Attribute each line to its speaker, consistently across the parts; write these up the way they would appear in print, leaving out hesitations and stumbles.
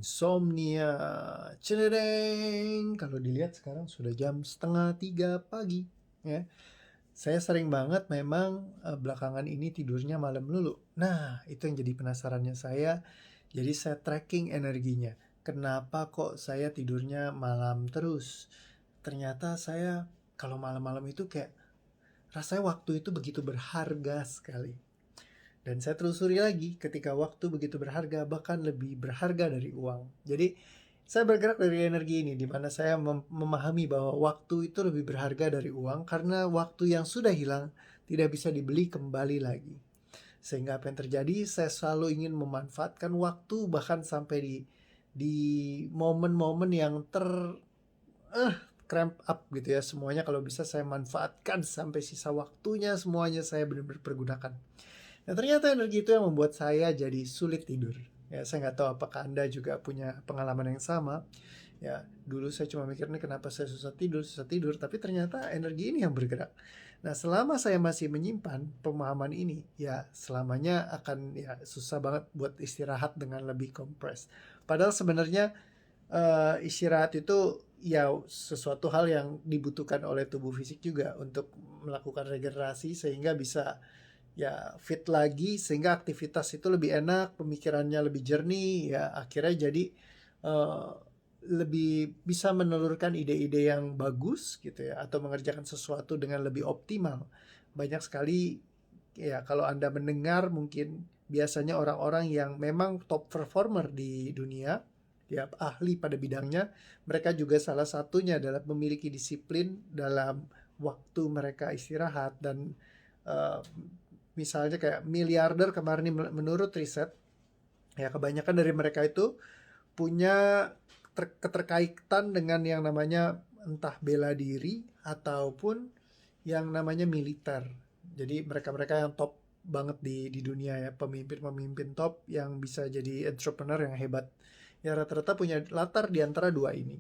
Speaker 1: insomnia. Cedeng. Kalau dilihat sekarang sudah jam 2:30 pagi, ya. Saya sering banget memang belakangan ini tidurnya malam dulu. Nah, itu yang jadi penasarannya saya. Jadi saya tracking energinya. Kenapa kok saya tidurnya malam terus? Ternyata saya kalau malam-malam itu kayak rasanya waktu itu begitu berharga sekali. Dan saya telusuri lagi, ketika waktu begitu berharga, bahkan lebih berharga dari uang. Jadi, saya bergerak dari energi ini, di mana saya memahami bahwa waktu itu lebih berharga dari uang, karena waktu yang sudah hilang tidak bisa dibeli kembali lagi. Sehingga apa yang terjadi, saya selalu ingin memanfaatkan waktu, bahkan sampai di momen-momen yang cramp up gitu ya. Semuanya kalau bisa saya manfaatkan sampai sisa waktunya, semuanya saya benar-benar pergunakan. Dan ternyata energi itu yang membuat saya jadi sulit tidur. Ya, saya nggak tahu apakah Anda juga punya pengalaman yang sama. Ya, dulu saya cuma mikir nih kenapa saya susah tidur, tapi ternyata energi ini yang bergerak. Nah, selama saya masih menyimpan pemahaman ini, ya selamanya akan ya susah banget buat istirahat dengan lebih kompres. Padahal sebenarnya istirahat itu ya sesuatu hal yang dibutuhkan oleh tubuh fisik juga untuk melakukan regenerasi sehingga bisa ya fit lagi, sehingga aktivitas itu lebih enak, pemikirannya lebih jernih, ya akhirnya jadi uh, lebih bisa menelurkan ide-ide yang bagus gitu ya, atau mengerjakan sesuatu dengan lebih optimal. Banyak sekali ya, kalau Anda mendengar mungkin biasanya orang-orang yang memang top performer di dunia, ya ahli pada bidangnya, mereka juga salah satunya adalah memiliki disiplin dalam waktu mereka istirahat. Dan uh, misalnya kayak miliarder kemarin ini, menurut riset, ya kebanyakan dari mereka itu punya keterkaitan dengan yang namanya entah bela diri ataupun yang namanya militer. Jadi mereka-mereka yang top banget di dunia ya, pemimpin-pemimpin top yang bisa jadi entrepreneur yang hebat. Ya rata-rata punya latar di antara dua ini.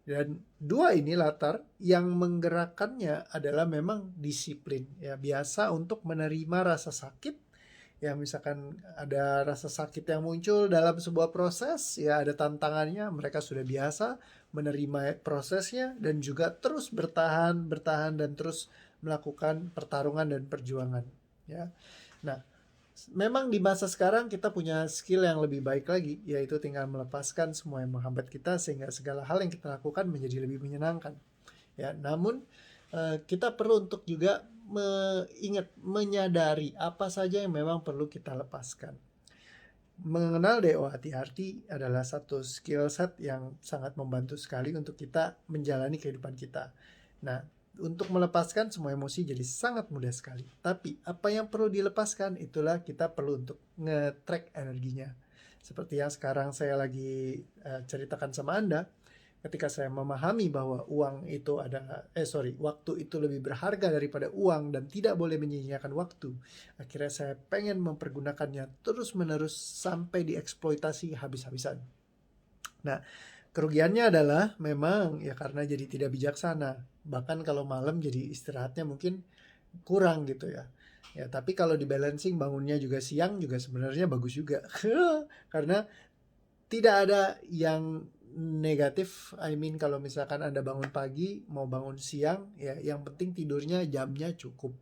Speaker 1: Dan dua ini latar yang menggerakkannya adalah memang disiplin. Ya biasa untuk menerima rasa sakit. Ya misalkan ada rasa sakit yang muncul dalam sebuah proses, ya ada tantangannya, mereka sudah biasa menerima prosesnya dan juga terus bertahan, bertahan dan terus melakukan pertarungan dan perjuangan. Ya, nah memang di masa sekarang kita punya skill yang lebih baik lagi, yaitu tinggal melepaskan semua yang menghambat kita sehingga segala hal yang kita lakukan menjadi lebih menyenangkan. Ya, namun kita perlu untuk juga menyadari apa saja yang memang perlu kita lepaskan. Mengenal DO hati-hati adalah satu skill set yang sangat membantu sekali untuk kita menjalani kehidupan kita. Nah, untuk melepaskan semua emosi jadi sangat mudah sekali. Tapi apa yang perlu dilepaskan itulah kita perlu untuk nge-track energinya. Seperti yang sekarang saya lagi ceritakan sama Anda, ketika saya memahami bahwa waktu itu lebih berharga daripada uang dan tidak boleh menyia-nyiakan waktu, akhirnya saya pengen mempergunakannya terus-menerus sampai dieksploitasi habis-habisan. Nah, kerugiannya adalah memang ya karena jadi tidak bijaksana. Bahkan kalau malam jadi istirahatnya mungkin kurang gitu ya. Ya, tapi kalau di balancing bangunnya juga siang juga sebenarnya bagus juga. Karena tidak ada yang negatif. I mean kalau misalkan Anda bangun pagi mau bangun siang, ya yang penting tidurnya jamnya cukup.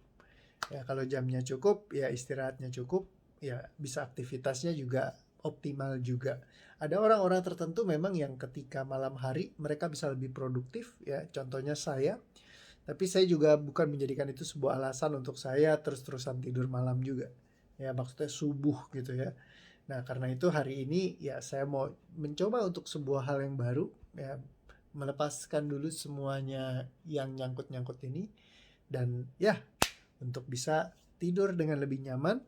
Speaker 1: Ya kalau jamnya cukup, ya istirahatnya cukup, ya bisa aktivitasnya juga optimal juga. Ada orang-orang tertentu memang yang ketika malam hari mereka bisa lebih produktif, ya contohnya saya. Tapi saya juga bukan menjadikan itu sebuah alasan untuk saya terus-terusan tidur malam juga. Ya maksudnya subuh gitu ya. Nah, karena itu hari ini ya saya mau mencoba untuk sebuah hal yang baru, ya melepaskan dulu semuanya yang nyangkut-nyangkut ini, dan ya untuk bisa tidur dengan lebih nyaman.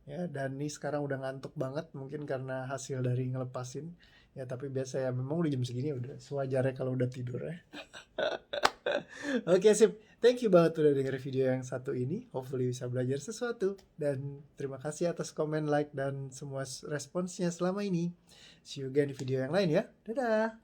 Speaker 1: Ya, dan ini sekarang udah ngantuk banget mungkin karena hasil dari ngelepasin. Ya, tapi biasa ya memang udah jam segini udah sewajarnya kalau udah tidur ya. Oke, sip. Thank you banget udah denger video yang satu ini. Hopefully bisa belajar sesuatu. Dan terima kasih atas komen, like, dan semua responsnya selama ini. See you again di video yang lain ya. Dadah!